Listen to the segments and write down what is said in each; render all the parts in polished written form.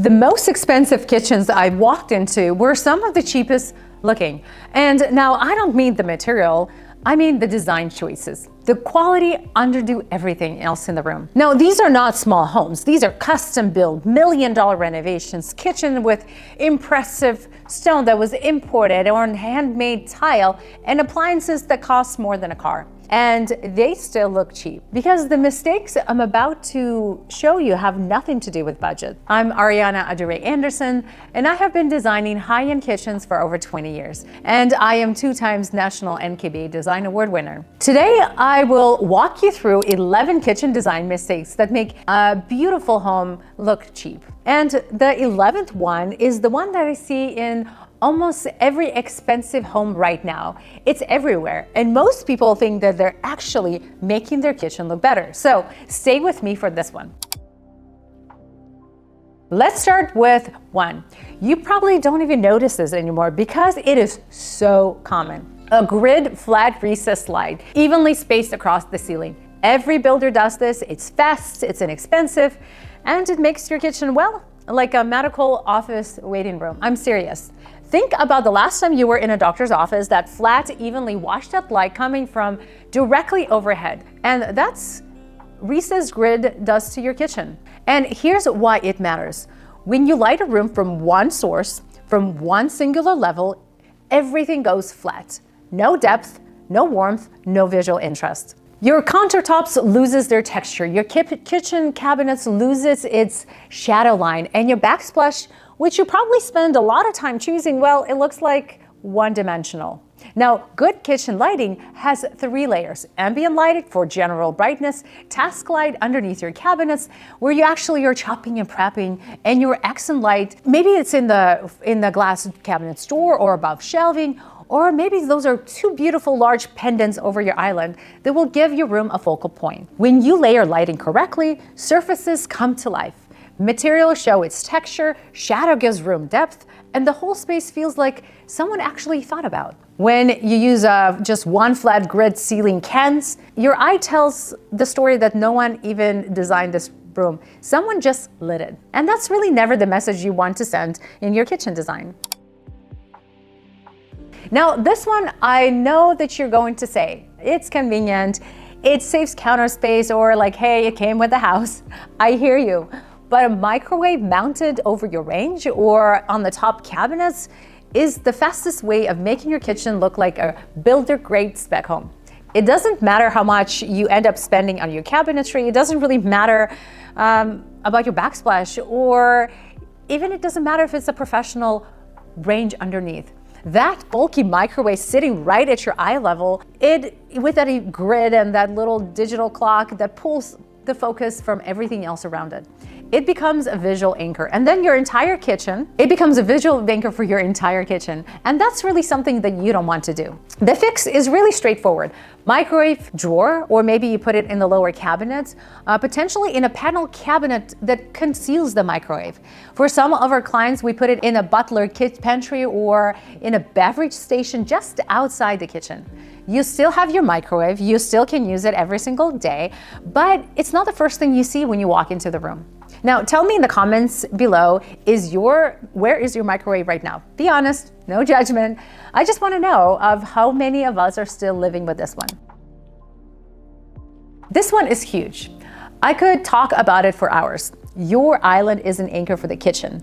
The most expensive kitchens I walked into were some of the cheapest looking. And now I don't mean the material, I mean the design choices. The quality underdo everything else in the room. Now, these are not small homes. These are custom built, million-dollar renovations, kitchen with impressive stone that was imported or handmade tile, and appliances that cost more than a car. And they still look cheap because the mistakes I'm about to show you have nothing to do with budget. I'm Ariana Adireh Anderson, and I have been designing high-end kitchens for over 20 years. And I am 2 times National NKBA Design Award winner. Today, I will walk you through 11 kitchen design mistakes that make a beautiful home look cheap. And the 11th one is the one that I see in almost every expensive home right now. It's everywhere, and most people think that they're actually making their kitchen look better. So stay with me for this one. Let's start with 1. You probably don't even notice this anymore because it is so common. A grid flat recessed light, evenly spaced across the ceiling. Every builder does this. It's fast, it's inexpensive, and it makes your kitchen, well, like a medical office waiting room. I'm serious. Think about the last time you were in a doctor's office, that flat, evenly washed out light coming from directly overhead. And that's recessed grid does to your kitchen. And here's why it matters. When you light a room from one source, from one singular level, everything goes flat. No depth, no warmth, no visual interest. Your countertops loses their texture, your kitchen cabinets loses its shadow line, and your backsplash, which you probably spend a lot of time choosing, well, it looks like one-dimensional. Now, good kitchen lighting has 3 layers. Ambient lighting for general brightness, task light underneath your cabinets, where you actually are chopping and prepping, and your accent light, maybe it's in the glass cabinet door or above shelving, or maybe those are 2 beautiful large pendants over your island that will give your room a focal point. When you layer lighting correctly, surfaces come to life. Materials show its texture, shadow gives room depth, and the whole space feels like someone actually thought about. When you use just one flat grid ceiling cans, your eye tells the story that no one even designed this room. Someone just lit it. And that's really never the message you want to send in your kitchen design. Now, this one, I know that you're going to say, it's convenient, it saves counter space, or like, hey, it came with the house. I hear you. But a microwave mounted over your range or on the top cabinets is the fastest way of making your kitchen look like a builder-grade spec home. It doesn't matter how much you end up spending on your cabinetry. It doesn't really matter about your backsplash, or even it doesn't matter if it's a professional range underneath. That bulky microwave sitting right at your eye level, with that grid and that little digital clock that pulls the focus from everything else around it. It becomes a visual anchor, and then it becomes a visual anchor for your entire kitchen. And that's really something that you don't want to do. The fix is really straightforward. Microwave drawer, or maybe you put it in the lower cabinet, potentially in a panel cabinet that conceals the microwave. For some of our clients, we put it in a butler kit pantry or in a beverage station just outside the kitchen. You still have your microwave, you still can use it every single day, but it's not the first thing you see when you walk into the room. Now, tell me in the comments below, where is your microwave right now? Be honest, no judgment. I just want to know of how many of us are still living with this one. This one is huge. I could talk about it for hours. Your island is an anchor for the kitchen.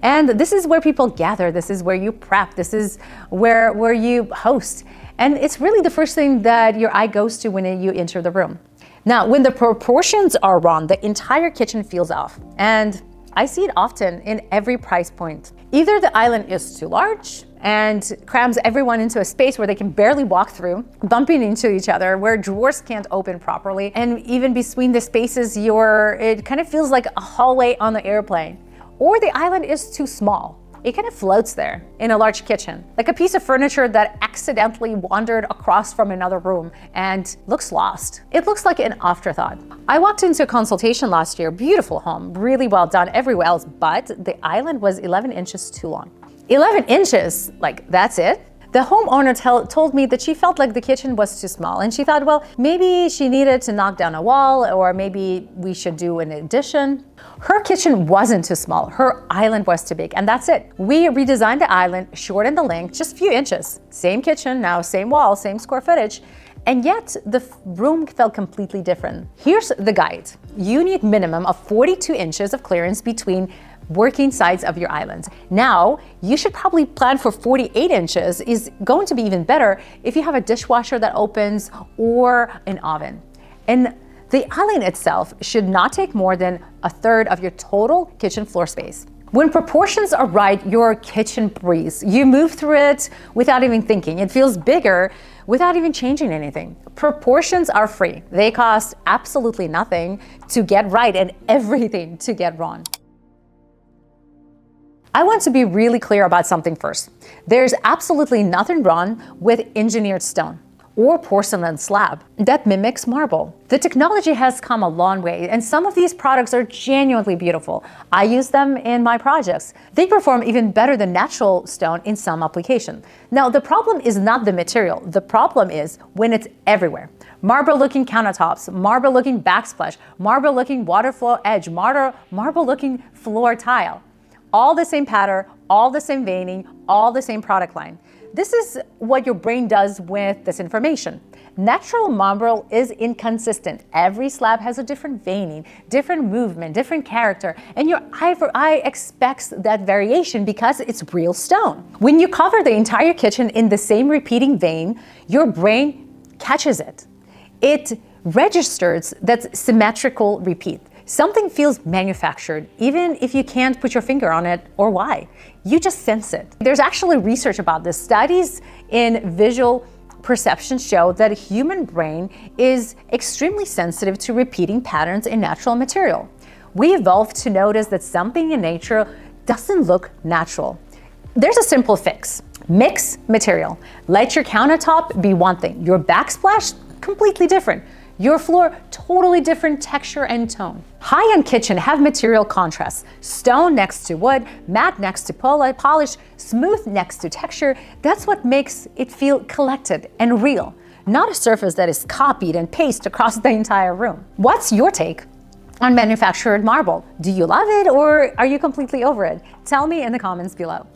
And this is where people gather, this is where you prep, this is where you host. And it's really the first thing that your eye goes to when you enter the room. Now, when the proportions are wrong, the entire kitchen feels off. And I see it often in every price point. Either the island is too large and crams everyone into a space where they can barely walk through, bumping into each other, where drawers can't open properly, and even between the spaces, it kind of feels like a hallway on the airplane. Or the island is too small. It kind of floats there in a large kitchen, like a piece of furniture that accidentally wandered across from another room and looks lost. It looks like an afterthought. I walked into a consultation last year, beautiful home, really well done everywhere else, but the island was 11 inches too long. 11 inches, like that's it? The homeowner told me that she felt like the kitchen was too small, and she thought, well, maybe she needed to knock down a wall, or maybe we should do an addition. Her kitchen wasn't too small, her island was too big, and that's it. We redesigned the island, shortened the length just a few inches. Same kitchen, now same wall, same square footage, and yet the room felt completely different. Here's the guide. You need minimum of 42 inches of clearance between working sides of your island. Now, you should probably plan for 48 inches, is going to be even better if you have a dishwasher that opens or an oven. And the island itself should not take more than a third of your total kitchen floor space. When proportions are right, your kitchen breathes. You move through it without even thinking. It feels bigger without even changing anything. Proportions are free. They cost absolutely nothing to get right and everything to get wrong. I want to be really clear about something first. There's absolutely nothing wrong with engineered stone or porcelain slab that mimics marble. The technology has come a long way, and some of these products are genuinely beautiful. I use them in my projects. They perform even better than natural stone in some applications. Now, the problem is not the material. The problem is when it's everywhere. Marble-looking countertops, marble-looking backsplash, marble-looking water flow edge, marble-looking floor tile. All the same pattern, all the same veining, all the same product line. This is what your brain does with this information. Natural marble is inconsistent. Every slab has a different veining, different movement, different character, and your eye expects that variation because it's real stone. When you cover the entire kitchen in the same repeating vein, your brain catches it. It registers that symmetrical repeat. Something feels manufactured, even if you can't put your finger on it or why. You just sense it. There's actually research about this. Studies in visual perception show that a human brain is extremely sensitive to repeating patterns in natural material. We evolved to notice that something in nature doesn't look natural. There's a simple fix. Mix material. Let your countertop be one thing. Your backsplash, completely different. Your floor, totally different texture and tone. High-end kitchen have material contrast. Stone next to wood, matte next to polish, smooth next to texture. That's what makes it feel collected and real, not a surface that is copied and pasted across the entire room. What's your take on manufactured marble? Do you love it or are you completely over it? Tell me in the comments below.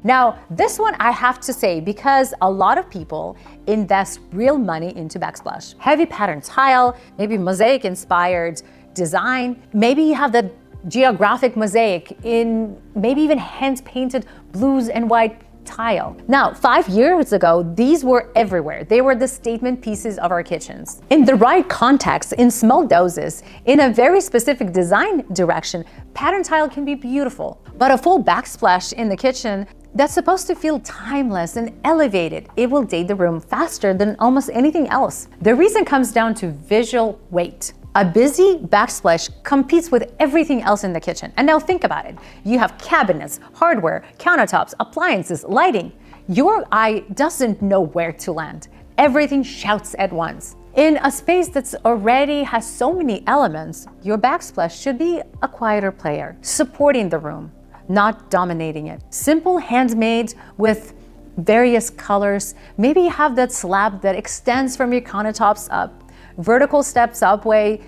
Now, this one I have to say because a lot of people invest real money into backsplash. Heavy pattern tile, maybe mosaic inspired design. Maybe you have that geographic mosaic in maybe even hand painted blues and white tile. Now, 5 years ago, these were everywhere. They were the statement pieces of our kitchens. In the right context, in small doses, in a very specific design direction, pattern tile can be beautiful. But a full backsplash in the kitchen that's supposed to feel timeless and elevated, it will date the room faster than almost anything else. The reason comes down to visual weight. A busy backsplash competes with everything else in the kitchen. And now think about it. You have cabinets, hardware, countertops, appliances, lighting. Your eye doesn't know where to land. Everything shouts at once. In a space that's already has so many elements, your backsplash should be a quieter player, supporting the room, not dominating it. Simple, handmade with various colors. Maybe you have that slab that extends from your countertops up. Vertical steps upway,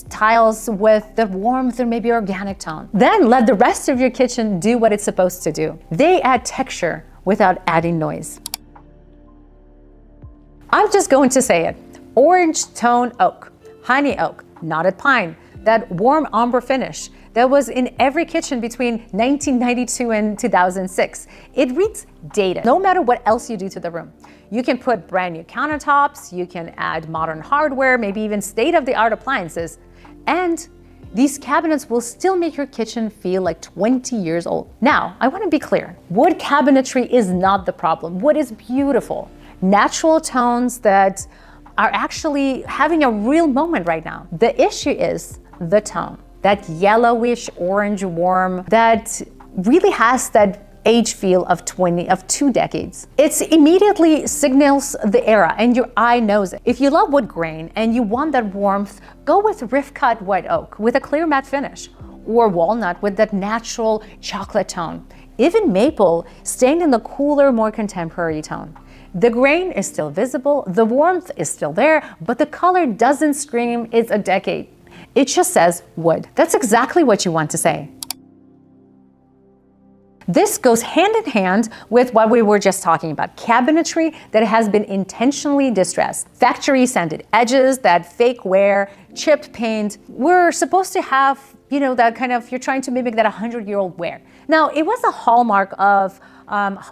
tiles with the warmth or maybe organic tone. Then let the rest of your kitchen do what it's supposed to do. They add texture without adding noise. I'm just going to say it. Orange tone oak, honey oak, knotted pine, that warm umber finish that was in every kitchen between 1992 and 2006. It reads dated, no matter what else you do to the room. You can put brand new countertops, you can add modern hardware, maybe even state-of-the-art appliances, and these cabinets will still make your kitchen feel like 20 years old. Now, I want to be clear. Wood cabinetry is not the problem. Wood is beautiful. Natural tones that are actually having a real moment right now. The issue is the tone. That yellowish orange warm that really has that age feel of 2 decades. It immediately signals the era and your eye knows it. If you love wood grain and you want that warmth, go with rift cut white oak with a clear matte finish, or walnut with that natural chocolate tone. even maple, staying in the cooler, more contemporary tone. The grain is still visible, the warmth is still there, but the color doesn't scream it's a decade. It just says wood. That's exactly what you want to say. This goes hand in hand with what we were just talking about, cabinetry that has been intentionally distressed. Factory sanded edges, that fake wear, chipped paint. We're supposed to have, that kind of, you're trying to mimic that 100-year-old wear. Now, it was a hallmark of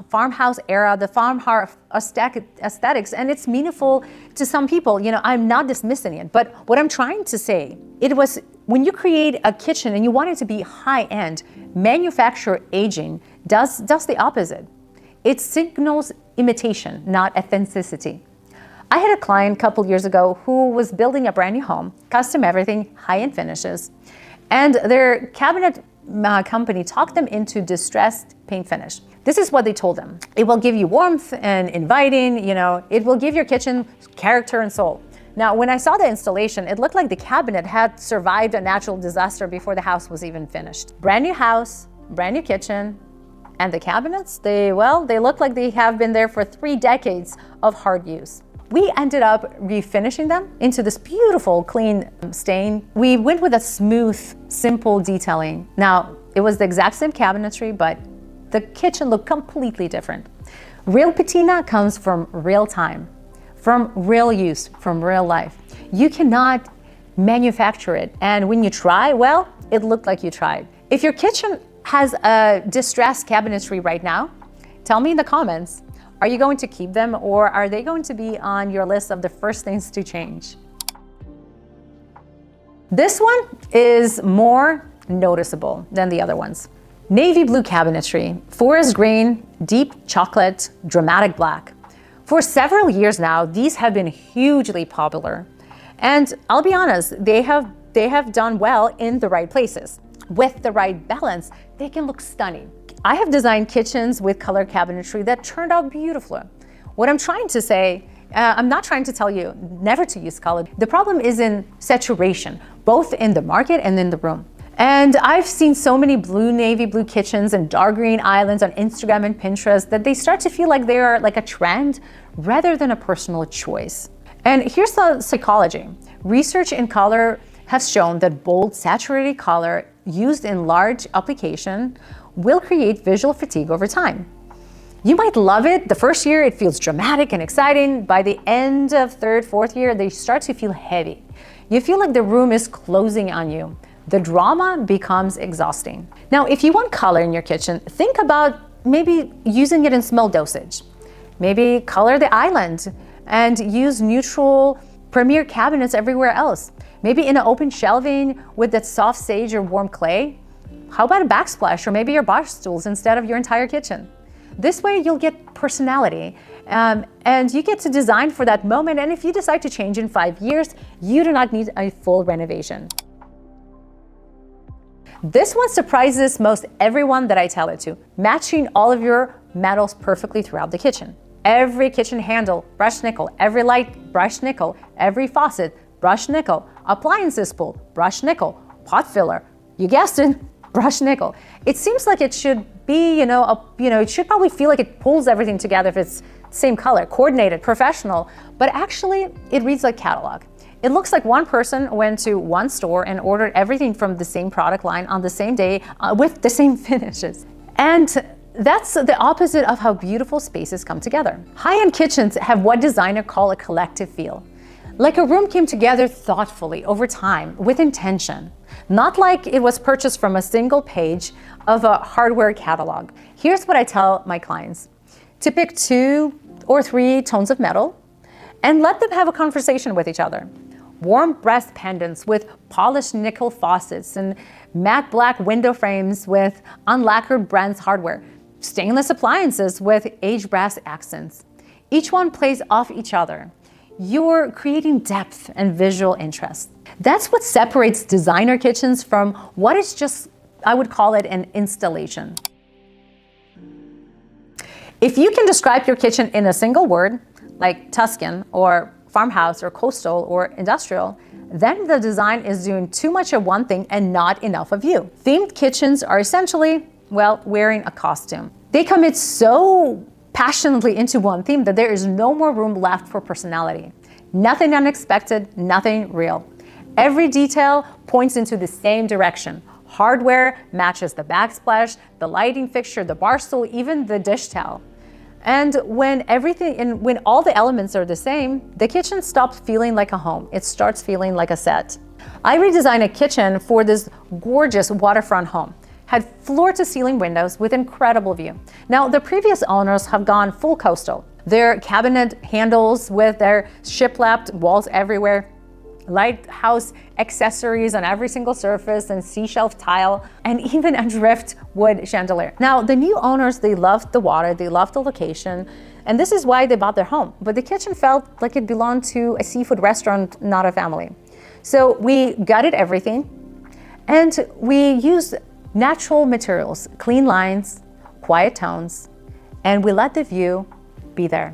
farmhouse era, the farmhouse aesthetics, and it's meaningful to some people. I'm not dismissing it, but what I'm trying to say, it was when you create a kitchen and you want it to be high-end, manufacturer aging does the opposite. It signals imitation, not authenticity. I had a client a couple years ago who was building a brand new home, custom everything, high-end finishes, and their cabinet company talked them into distressed paint finish. This is what they told them. It will give you warmth and inviting, it will give your kitchen character and soul. Now, when I saw the installation, it looked like the cabinet had survived a natural disaster before the house was even finished. Brand new house, brand new kitchen, and the cabinets, they look like they have been there for 3 decades of hard use. We ended up refinishing them into this beautiful, clean stain. We went with a smooth, simple detailing. Now, it was the exact same cabinetry, but the kitchen looked completely different. Real patina comes from real time, from real use, from real life. You cannot manufacture it. And when you try, it looked like you tried. If your kitchen has a distressed cabinetry right now, tell me in the comments. Are you going to keep them, or are they going to be on your list of the first things to change? This one is more noticeable than the other ones. Navy blue cabinetry, forest green, deep chocolate, dramatic black. For several years now, these have been hugely popular. And I'll be honest, they have done well in the right places. With the right balance, they can look stunning. I have designed kitchens with color cabinetry that turned out beautifully. What I'm trying to say, I'm not trying to tell you never to use color. The problem is in saturation, both in the market and in the room. And I've seen so many navy blue kitchens and dark green islands on Instagram and Pinterest that they start to feel like they are like a trend rather than a personal choice. And here's the psychology. Research in color has shown that bold, saturated color used in large application will create visual fatigue over time. You might love it. The first year, it feels dramatic and exciting. By the end of third, fourth year, they start to feel heavy. You feel like the room is closing on you. The drama becomes exhausting. Now, if you want color in your kitchen, think about maybe using it in small dosage. Maybe color the island and use neutral premier cabinets everywhere else. Maybe in an open shelving with that soft sage or warm clay. How about a backsplash or maybe your bar stools instead of your entire kitchen? This way you'll get personality and you get to design for that moment. And if you decide to change in 5 years, you do not need a full renovation. This one surprises most everyone that I tell it to. Matching all of your metals perfectly throughout the kitchen. Every kitchen handle, brushed nickel. Every light, brushed nickel. Every faucet, brushed nickel. Appliances spool, brushed nickel. Pot filler, you guessed it, brushed nickel. It seems like it should be, it should probably feel like it pulls everything together if it's same color, coordinated, professional, but actually it reads like catalog. It looks like one person went to one store and ordered everything from the same product line on the same day with the same finishes. And that's the opposite of how beautiful spaces come together. High-end kitchens have what designers call a collective feel. Like a room came together thoughtfully over time with intention, not like it was purchased from a single page of a hardware catalog. Here's what I tell my clients: to pick 2 or 3 tones of metal and let them have a conversation with each other. Warm brass pendants with polished nickel faucets and matte black window frames with unlacquered bronze hardware. Stainless appliances with aged brass accents. Each one plays off each other. You're creating depth and visual interest. That's what separates designer kitchens from what is just, I would call it, an installation. If you can describe your kitchen in a single word, like Tuscan or farmhouse or coastal or industrial, then the design is doing too much of one thing and not enough of you. Themed kitchens are essentially well, wearing a costume. They commit so passionately into one theme that there is no more room left for personality. Nothing unexpected, nothing real. Every detail points into the same direction. Hardware matches the backsplash, the lighting fixture, the bar stool, even the dish towel. And when all the elements are the same, the kitchen stops feeling like a home. It starts feeling like a set. I redesigned a kitchen for this gorgeous waterfront home. Had floor-to-ceiling windows with incredible view. Now, the previous owners have gone full coastal. Their cabinet handles with their shiplapped walls everywhere, lighthouse accessories on every single surface, and sea-shelf tile, and even a driftwood chandelier. Now, the new owners, they loved the water, they loved the location, and this is why they bought their home. But the kitchen felt like it belonged to a seafood restaurant, not a family. So we gutted everything, and we used natural materials, clean lines, quiet tones, and we let the view be there,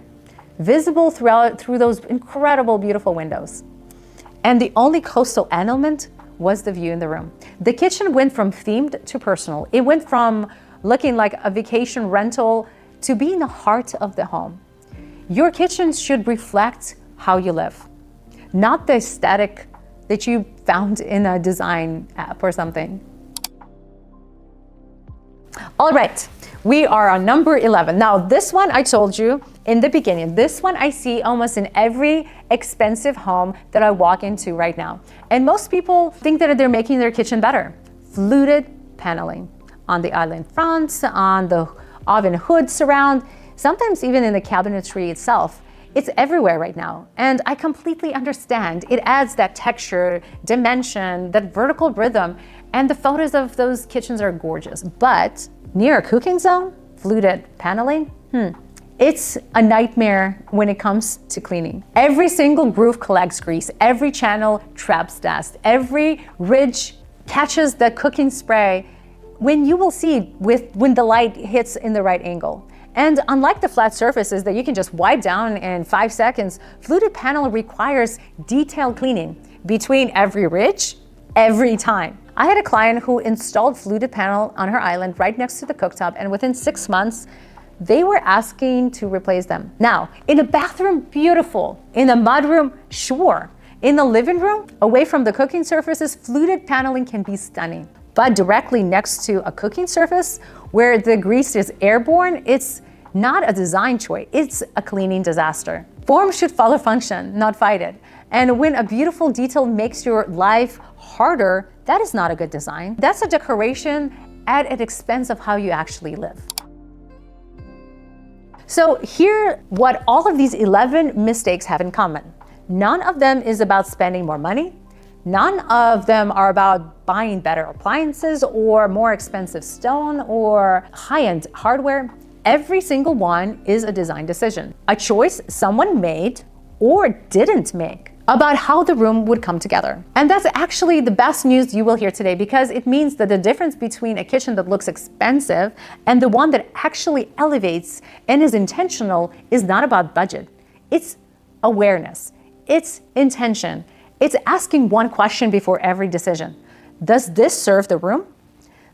visible through those incredible, beautiful windows. And the only coastal element was the view in the room. The kitchen went from themed to personal. It went from looking like a vacation rental to being the heart of the home. Your kitchen should reflect how you live, not the aesthetic that you found in a design app or something. All right, we are on number 11. Now, this one I told you in the beginning. This one I see almost in every expensive home that I walk into right now. And most people think that they're making their kitchen better. Fluted paneling on the island fronts, on the oven hood surround, sometimes even in the cabinetry itself. It's everywhere right now, and I completely understand. It adds that texture, dimension, that vertical rhythm, and the photos of those kitchens are gorgeous. But near a cooking zone, fluted paneling, it's a nightmare when it comes to cleaning. Every single groove collects grease, every channel traps dust, every ridge catches the cooking spray when you will see when the light hits in the right angle. And unlike the flat surfaces that you can just wipe down in 5 seconds, fluted panel requires detailed cleaning between every ridge, every time. I had a client who installed fluted panel on her island right next to the cooktop, and within 6 months, they were asking to replace them. Now, in a bathroom, beautiful. In a mudroom, sure. In the living room, away from the cooking surfaces, fluted paneling can be stunning. But directly next to a cooking surface where the grease is airborne, it's not a design choice, it's a cleaning disaster. Form should follow function, not fight it. And when a beautiful detail makes your life harder, that is not a good design. That's a decoration at an expense of how you actually live. So here, what all of these 11 mistakes have in common. None of them is about spending more money. None of them are about buying better appliances or more expensive stone or high-end hardware. Every single one is a design decision, a choice someone made or didn't make about how the room would come together. And that's actually the best news you will hear today, because it means that the difference between a kitchen that looks expensive and the one that actually elevates and is intentional is not about budget. It's awareness, it's intention. It's asking one question before every decision. Does this serve the room?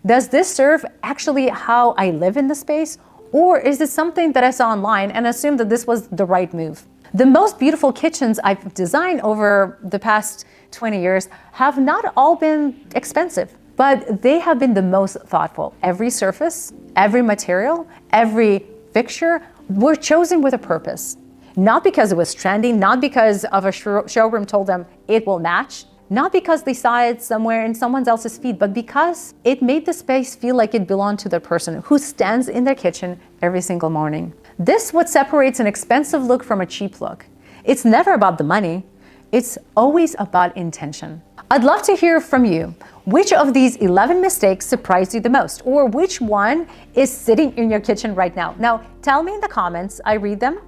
Does this serve actually how I live in the space? Or is it something that I saw online and assumed that this was the right move? The most beautiful kitchens I've designed over the past 20 years have not all been expensive, but they have been the most thoughtful. Every surface, every material, every fixture were chosen with a purpose. Not because it was trendy, not because of a showroom told them it will match, not because they saw it somewhere in someone else's feed, but because it made the space feel like it belonged to the person who stands in their kitchen every single morning. This is what separates an expensive look from a cheap look. It's never about the money, it's always about intention. I'd love to hear from you. Which of these 11 mistakes surprised you the most? Or which one is sitting in your kitchen right now? Now, tell me in the comments, I read them,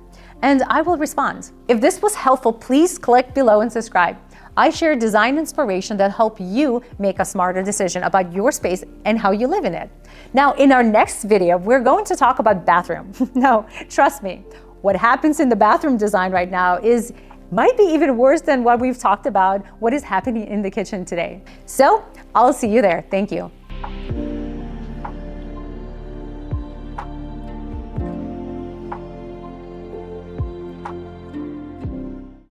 and I will respond. If this was helpful, please click below and subscribe. I share design inspiration that help you make a smarter decision about your space and how you live in it. Now, in our next video, we're going to talk about bathroom. No, trust me, what happens in the bathroom design right now might be even worse than what we've talked about, what is happening in the kitchen today. So I'll see you there. Thank you.